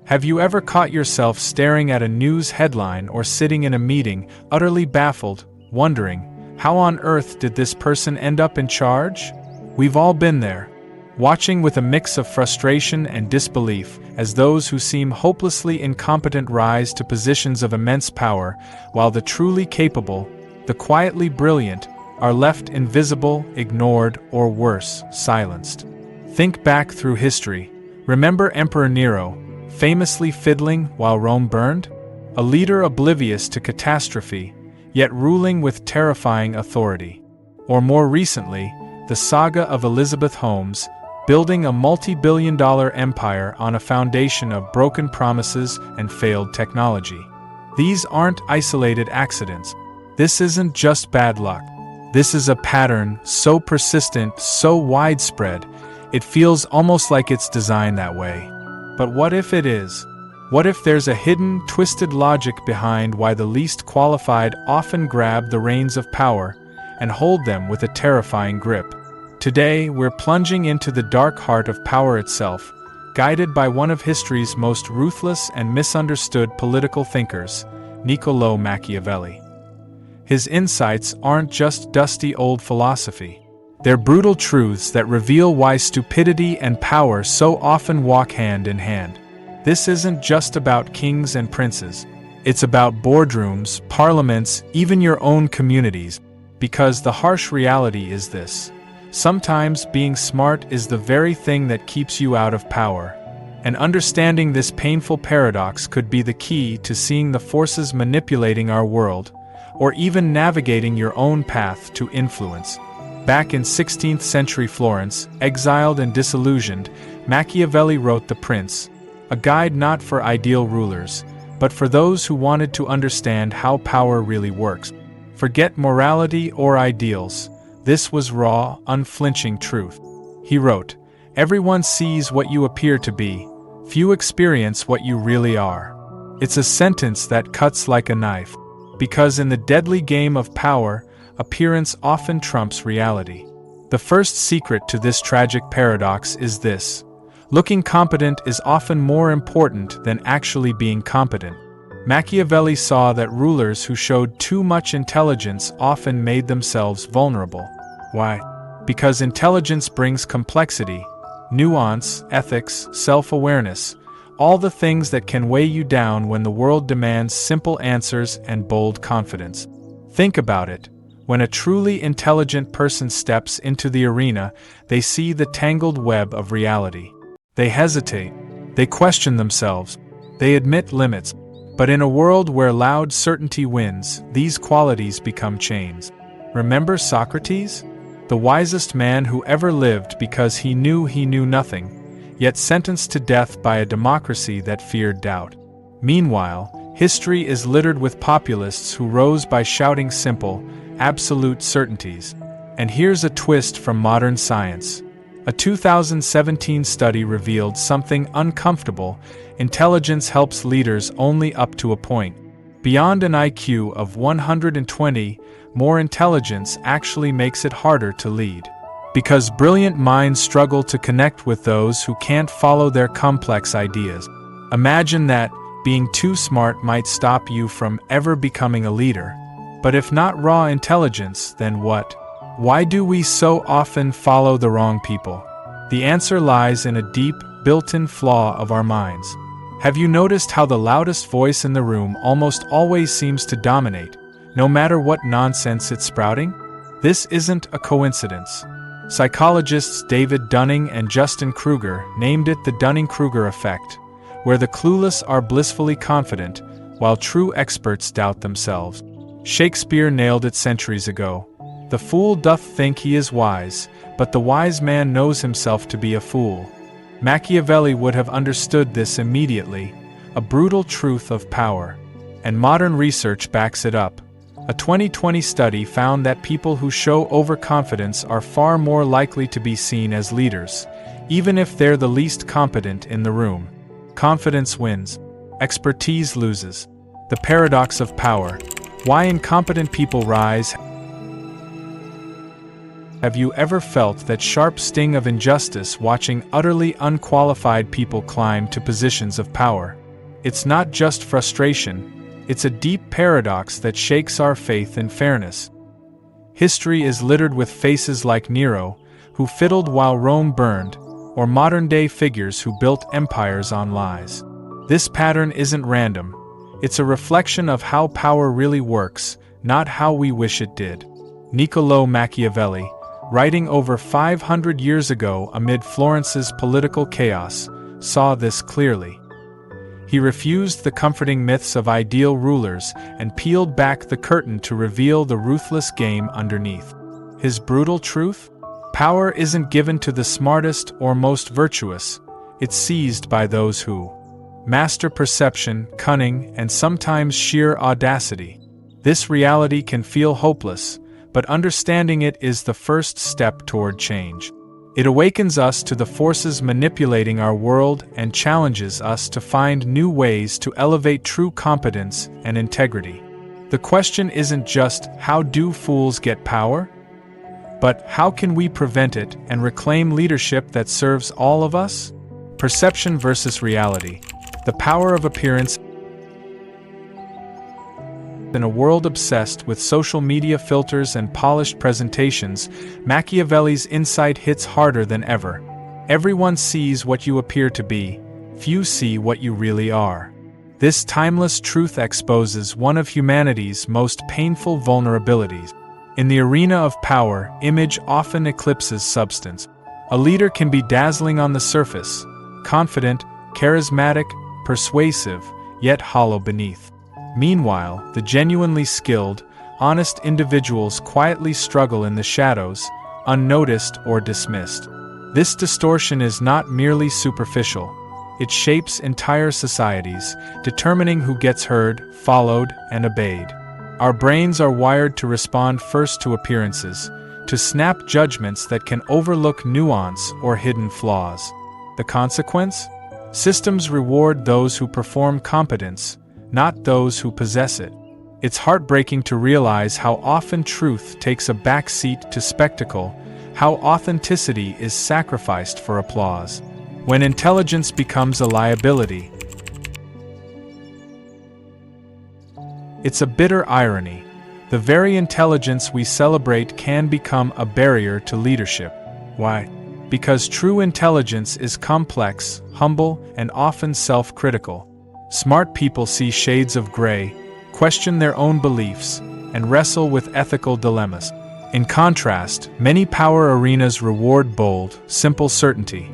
Have you ever caught yourself staring at a news headline or sitting in a meeting, utterly baffled, wondering, how on earth did this person end up in charge? We've all been there, watching with a mix of frustration and disbelief as those who seem hopelessly incompetent rise to positions of immense power, while the truly capable, the quietly brilliant, are left invisible, ignored, or worse, silenced. Think back through history. Remember Emperor Nero, famously fiddling while Rome burned? A leader oblivious to catastrophe, yet ruling with terrifying authority. Or more recently, the saga of Elizabeth Holmes, building a multi-billion-dollar empire on a foundation of broken promises and failed technology. These aren't isolated accidents. This isn't just bad luck. This is a pattern so persistent, so widespread, it feels almost like it's designed that way. But what if it is? What if there's a hidden, twisted logic behind why the least qualified often grab the reins of power and hold them with a terrifying grip? Today, we're plunging into the dark heart of power itself, guided by one of history's most ruthless and misunderstood political thinkers, Niccolò Machiavelli. His insights aren't just dusty old philosophy. They're brutal truths that reveal why stupidity and power so often walk hand in hand. This isn't just about kings and princes. It's about boardrooms, parliaments, even your own communities. Because the harsh reality is this: sometimes being smart is the very thing that keeps you out of power. And understanding this painful paradox could be the key to seeing the forces manipulating our world, or even navigating your own path to influence. Back in 16th century Florence, exiled and disillusioned, Machiavelli wrote The Prince, a guide not for ideal rulers, but for those who wanted to understand how power really works. Forget morality or ideals. This was raw, unflinching truth. He wrote, "Everyone sees what you appear to be. Few experience what you really are." It's a sentence that cuts like a knife, because in the deadly game of power, appearance often trumps reality. The first secret to this tragic paradox is this: looking competent is often more important than actually being competent. Machiavelli saw that rulers who showed too much intelligence often made themselves vulnerable. Why? Because intelligence brings complexity, nuance, ethics, self-awareness, all the things that can weigh you down when the world demands simple answers and bold confidence. Think about it. When a truly intelligent person steps into the arena, they see the tangled web of reality. They hesitate. They question themselves. They admit limits. But in a world where loud certainty wins, these qualities become chains. Remember Socrates? The wisest man who ever lived because he knew nothing, yet sentenced to death by a democracy that feared doubt. Meanwhile, history is littered with populists who rose by shouting simple, absolute certainties. And here's a twist from modern science. A 2017 study revealed something uncomfortable: intelligence helps leaders only up to a point. Beyond an IQ of 120, more intelligence actually makes it harder to lead. Because brilliant minds struggle to connect with those who can't follow their complex ideas. Imagine that, being too smart might stop you from ever becoming a leader. But if not raw intelligence, then what? Why do we so often follow the wrong people? The answer lies in a deep, built-in flaw of our minds. Have you noticed how the loudest voice in the room almost always seems to dominate, no matter what nonsense it's sprouting? This isn't a coincidence. Psychologists David Dunning and Justin Kruger named it the Dunning-Kruger Effect, where the clueless are blissfully confident, while true experts doubt themselves. Shakespeare nailed it centuries ago. The fool doth think he is wise, but the wise man knows himself to be a fool. Machiavelli would have understood this immediately, a brutal truth of power. And modern research backs it up. A 2020 study found that people who show overconfidence are far more likely to be seen as leaders, even if they're the least competent in the room. Confidence wins. Expertise loses. The paradox of power. Why incompetent people rise. Have you ever felt that sharp sting of injustice watching utterly unqualified people climb to positions of power? It's not just frustration, it's a deep paradox that shakes our faith in fairness. History is littered with faces like Nero, who fiddled while Rome burned, or modern-day figures who built empires on lies. This pattern isn't random. It's a reflection of how power really works, not how we wish it did. Niccolò Machiavelli, writing over 500 years ago amid Florence's political chaos, saw this clearly. He refused the comforting myths of ideal rulers and peeled back the curtain to reveal the ruthless game underneath. His brutal truth? Power isn't given to the smartest or most virtuous, it's seized by those who master perception, cunning, and sometimes sheer audacity. This reality can feel hopeless, but understanding it is the first step toward change. It awakens us to the forces manipulating our world and challenges us to find new ways to elevate true competence and integrity. The question isn't just, how do fools get power? But how can we prevent it and reclaim leadership that serves all of us? Perception versus reality. The power of appearance. In a world obsessed with social media filters and polished presentations, Machiavelli's insight hits harder than ever. Everyone sees what you appear to be, few see what you really are. This timeless truth exposes one of humanity's most painful vulnerabilities. In the arena of power, image often eclipses substance. A leader can be dazzling on the surface, confident, charismatic, persuasive, yet hollow beneath. Meanwhile, the genuinely skilled, honest individuals quietly struggle in the shadows, unnoticed or dismissed. This distortion is not merely superficial. It shapes entire societies, determining who gets heard, followed, and obeyed. Our brains are wired to respond first to appearances, to snap judgments that can overlook nuance or hidden flaws. The consequence? Systems reward those who perform competence, not those who possess it. It's heartbreaking to realize how often truth takes a backseat to spectacle, how authenticity is sacrificed for applause. When intelligence becomes a liability, it's a bitter irony. The very intelligence we celebrate can become a barrier to leadership. Why? Because true intelligence is complex, humble, and often self-critical. Smart people see shades of gray, question their own beliefs, and wrestle with ethical dilemmas. In contrast, many power arenas reward bold, simple certainty.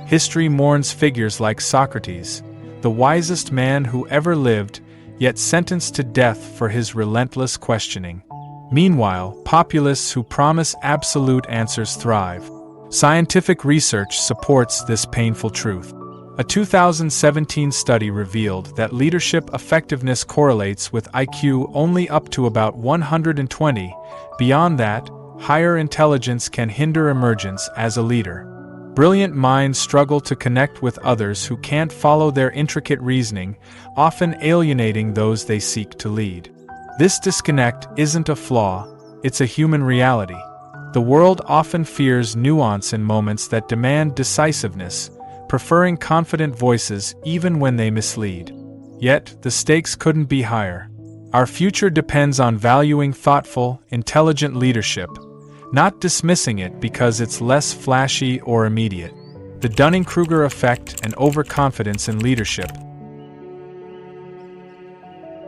History mourns figures like Socrates, the wisest man who ever lived, yet sentenced to death for his relentless questioning. Meanwhile, populists who promise absolute answers thrive. Scientific research supports this painful truth. A 2017 study revealed that leadership effectiveness correlates with IQ only up to about 120. Beyond that, higher intelligence can hinder emergence as a leader. Brilliant minds struggle to connect with others who can't follow their intricate reasoning, often alienating those they seek to lead. This disconnect isn't a flaw, it's a human reality. The world often fears nuance in moments that demand decisiveness, preferring confident voices even when they mislead. Yet, the stakes couldn't be higher. Our future depends on valuing thoughtful, intelligent leadership, not dismissing it because it's less flashy or immediate. The Dunning-Kruger Effect and overconfidence in leadership.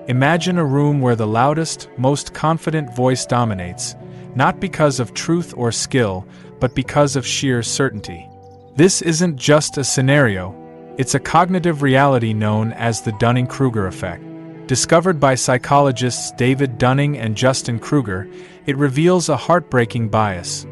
Imagine a room where the loudest, most confident voice dominates, not because of truth or skill, but because of sheer certainty. This isn't just a scenario, it's a cognitive reality known as the Dunning-Kruger Effect. Discovered by psychologists David Dunning and Justin Kruger, it reveals a heartbreaking bias.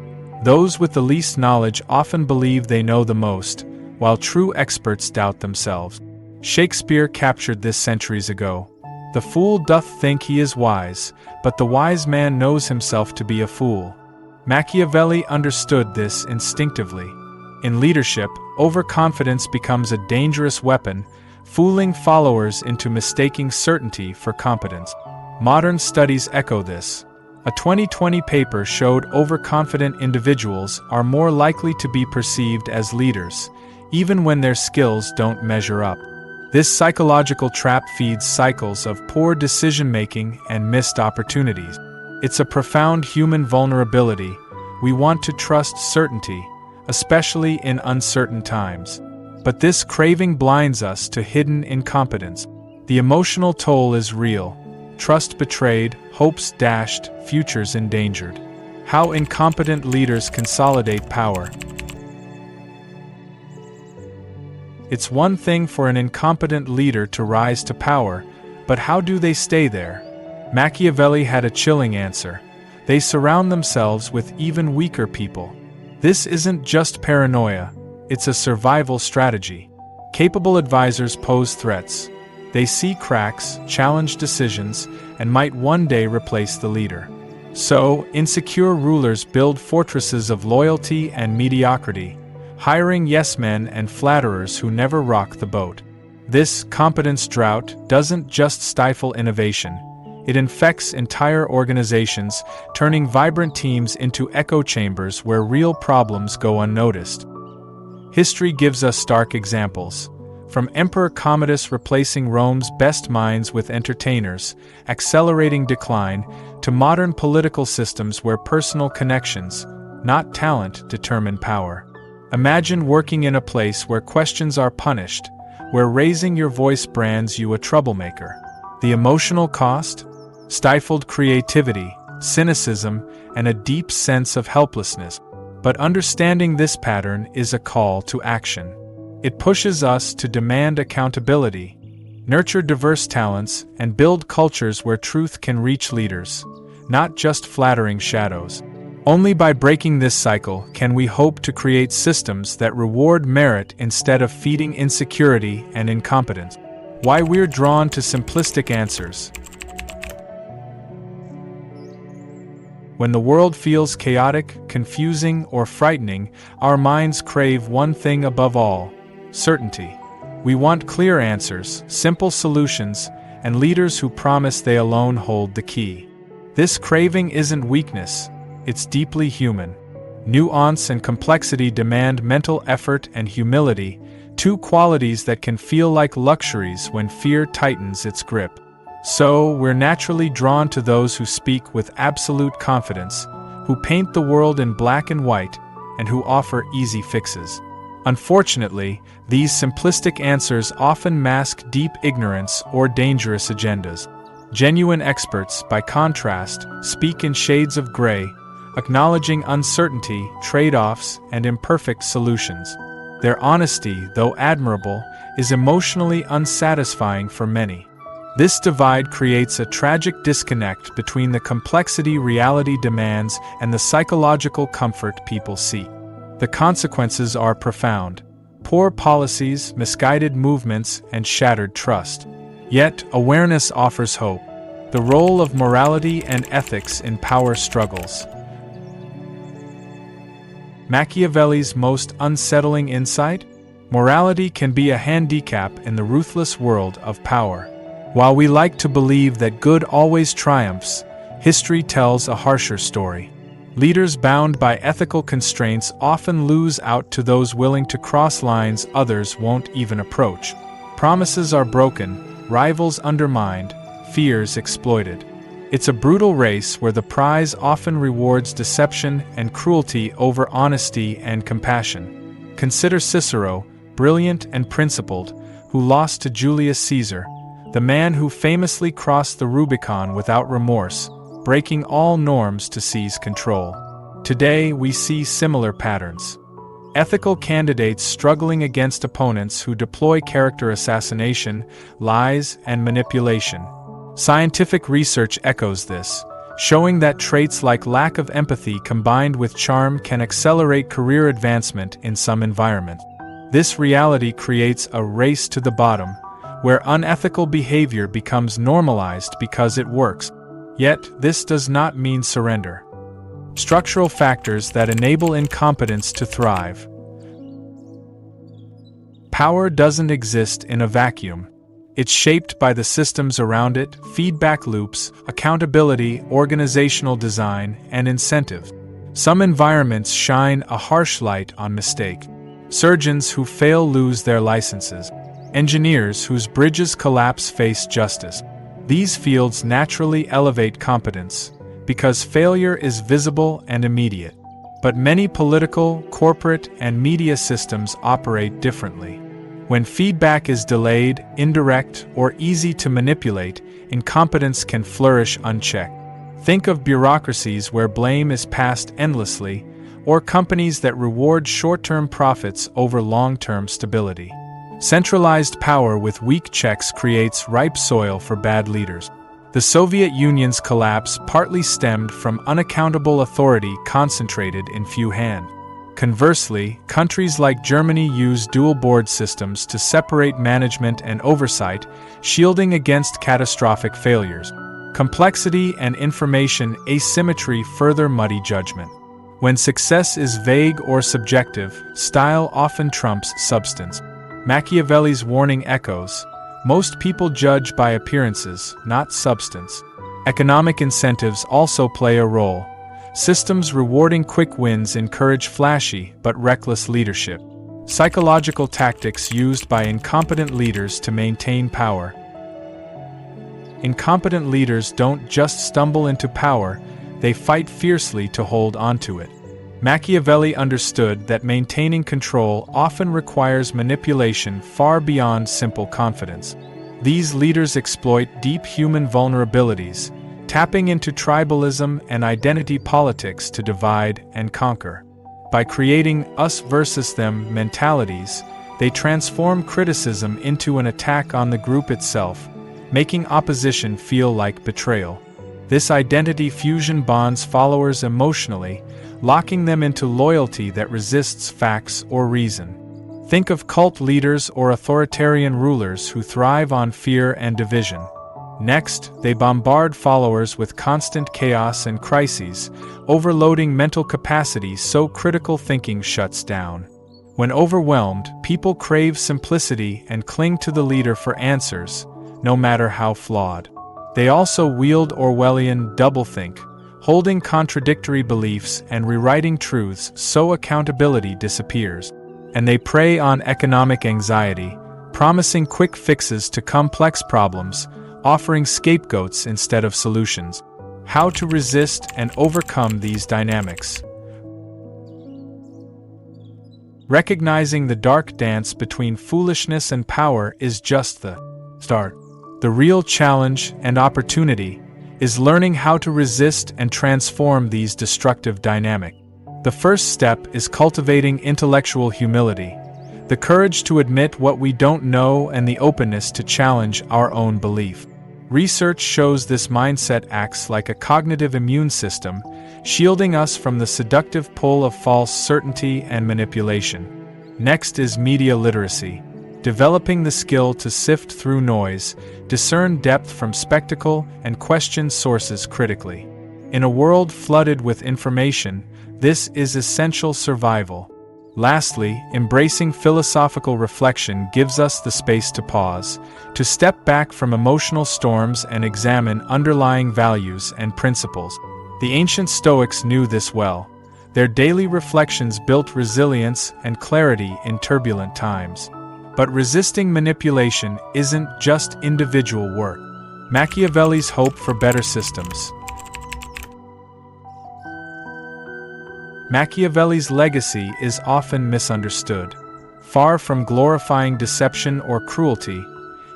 Those with the least knowledge often believe they know the most, while true experts doubt themselves. Shakespeare captured this centuries ago. The fool doth think he is wise, but the wise man knows himself to be a fool. Machiavelli understood this instinctively. In leadership, overconfidence becomes a dangerous weapon, fooling followers into mistaking certainty for competence. Modern studies echo this. A 2020 paper showed overconfident individuals are more likely to be perceived as leaders, even when their skills don't measure up. This psychological trap feeds cycles of poor decision-making and missed opportunities. It's a profound human vulnerability. We want to trust certainty, especially in uncertain times. But this craving blinds us to hidden incompetence. The emotional toll is real. Trust betrayed, hopes dashed, futures endangered. How incompetent leaders consolidate power. It's one thing for an incompetent leader to rise to power, but how do they stay there? Machiavelli had a chilling answer. They surround themselves with even weaker people. This isn't just paranoia, it's a survival strategy. Capable advisors pose threats. They see cracks, challenge decisions, and might one day replace the leader. So, insecure rulers build fortresses of loyalty and mediocrity, hiring yes-men and flatterers who never rock the boat. This competence drought doesn't just stifle innovation. It infects entire organizations, turning vibrant teams into echo chambers where real problems go unnoticed. History gives us stark examples. From Emperor Commodus replacing Rome's best minds with entertainers, accelerating decline, to modern political systems where personal connections, not talent, determine power. Imagine working in a place where questions are punished, where raising your voice brands you a troublemaker. The emotional cost? Stifled creativity, cynicism, and a deep sense of helplessness. But understanding this pattern is a call to action. It pushes us to demand accountability, nurture diverse talents, and build cultures where truth can reach leaders, not just flattering shadows. Only by breaking this cycle can we hope to create systems that reward merit instead of feeding insecurity and incompetence. Why we're drawn to simplistic answers. When the world feels chaotic, confusing, or frightening, our minds crave one thing above all: certainty. We want clear answers, simple solutions, and leaders who promise they alone hold the key. This craving isn't weakness, it's deeply human. Nuance and complexity demand mental effort and humility, two qualities that can feel like luxuries when fear tightens its grip. So, we're naturally drawn to those who speak with absolute confidence, who paint the world in black and white, and who offer easy fixes. Unfortunately, these simplistic answers often mask deep ignorance or dangerous agendas. Genuine experts, by contrast, speak in shades of gray, acknowledging uncertainty, trade-offs, and imperfect solutions. Their honesty, though admirable, is emotionally unsatisfying for many. This divide creates a tragic disconnect between the complexity reality demands and the psychological comfort people seek. The consequences are profound: poor policies, misguided movements, and shattered trust. Yet, awareness offers hope. The role of morality and ethics in power struggles. Machiavelli's most unsettling insight? Morality can be a handicap in the ruthless world of power. While we like to believe that good always triumphs, history tells a harsher story. Leaders bound by ethical constraints often lose out to those willing to cross lines others won't even approach. Promises are broken, rivals undermined, fears exploited. It's a brutal race where the prize often rewards deception and cruelty over honesty and compassion. Consider Cicero, brilliant and principled, who lost to Julius Caesar, the man who famously crossed the Rubicon without remorse, breaking all norms to seize control. Today, we see similar patterns. Ethical candidates struggling against opponents who deploy character assassination, lies, and manipulation. Scientific research echoes this, showing that traits like lack of empathy combined with charm can accelerate career advancement in some environments. This reality creates a race to the bottom, where unethical behavior becomes normalized because it works. Yet, this does not mean surrender. Structural factors that enable incompetence to thrive. Power doesn't exist in a vacuum. It's shaped by the systems around it, feedback loops, accountability, organizational design, and incentive. Some environments shine a harsh light on mistake. Surgeons who fail lose their licenses. Engineers whose bridges collapse face justice. These fields naturally elevate competence, because failure is visible and immediate. But many political, corporate, and media systems operate differently. When feedback is delayed, indirect, or easy to manipulate, incompetence can flourish unchecked. Think of bureaucracies where blame is passed endlessly, or companies that reward short-term profits over long-term stability. Centralized power with weak checks creates ripe soil for bad leaders. The Soviet Union's collapse partly stemmed from unaccountable authority concentrated in few hands. Conversely, countries like Germany use dual board systems to separate management and oversight, shielding against catastrophic failures. Complexity and information asymmetry further muddy judgment. When success is vague or subjective, style often trumps substance. Machiavelli's warning echoes: most people judge by appearances, not substance. Economic incentives also play a role. Systems rewarding quick wins encourage flashy but reckless leadership. Psychological tactics used by incompetent leaders to maintain power. Incompetent leaders don't just stumble into power, they fight fiercely to hold onto it. Machiavelli understood that maintaining control often requires manipulation far beyond simple confidence. These leaders exploit deep human vulnerabilities, tapping into tribalism and identity politics to divide and conquer. By creating us versus them mentalities, they transform criticism into an attack on the group itself, making opposition feel like betrayal. This identity fusion bonds followers emotionally, locking them into loyalty that resists facts or reason. Think of cult leaders or authoritarian rulers who thrive on fear and division. Next, they bombard followers with constant chaos and crises, overloading mental capacity so critical thinking shuts down. When overwhelmed, people crave simplicity and cling to the leader for answers, no matter how flawed. They also wield Orwellian doublethink, holding contradictory beliefs and rewriting truths so accountability disappears. And they prey on economic anxiety, promising quick fixes to complex problems, offering scapegoats instead of solutions. How to resist and overcome these dynamics. Recognizing the dark dance between foolishness and power is just the start. The real challenge and opportunity is learning how to resist and transform these destructive dynamics. The first step is cultivating intellectual humility, the courage to admit what we don't know and the openness to challenge our own belief. Research shows this mindset acts like a cognitive immune system, shielding us from the seductive pull of false certainty and manipulation. Next is media literacy, developing the skill to sift through noise, discern depth from spectacle, and question sources critically. In a world flooded with information, this is essential survival. Lastly, embracing philosophical reflection gives us the space to pause, to step back from emotional storms and examine underlying values and principles. The ancient Stoics knew this well. Their daily reflections built resilience and clarity in turbulent times. But resisting manipulation isn't just individual work. Machiavelli's hope for better systems. Machiavelli's legacy is often misunderstood. Far from glorifying deception or cruelty,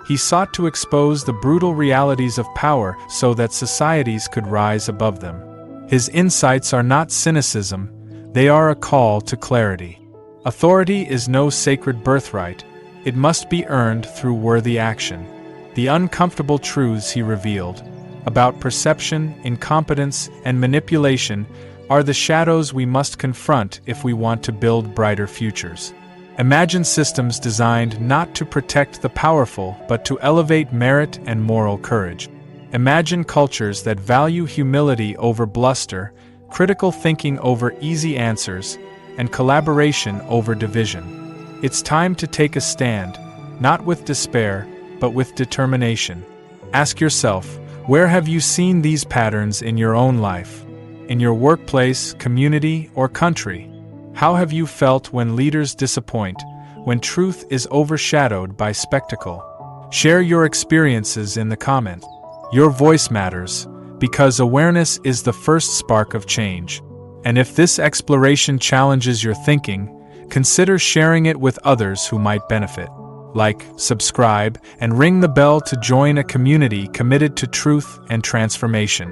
he sought to expose the brutal realities of power so that societies could rise above them. His insights are not cynicism, they are a call to clarity. Authority is no sacred birthright, it must be earned through worthy action. The uncomfortable truths he revealed, about perception, incompetence, and manipulation, are the shadows we must confront if we want to build brighter futures. Imagine systems designed not to protect the powerful but to elevate merit and moral courage. Imagine cultures that value humility over bluster, critical thinking over easy answers, and collaboration over division. It's time to take a stand, not with despair, but with determination. Ask yourself, where have you seen these patterns in your own life? In your workplace, community, or country? How have you felt when leaders disappoint, when truth is overshadowed by spectacle? Share your experiences in the comments. Your voice matters, because awareness is the first spark of change. And if this exploration challenges your thinking, consider sharing it with others who might benefit. Like, subscribe, and ring the bell to join a community committed to truth and transformation.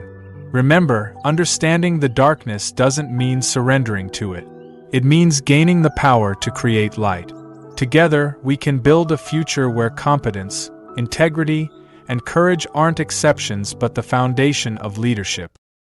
Remember, understanding the darkness doesn't mean surrendering to it. It means gaining the power to create light. Together, we can build a future where competence, integrity, and courage aren't exceptions but the foundation of leadership.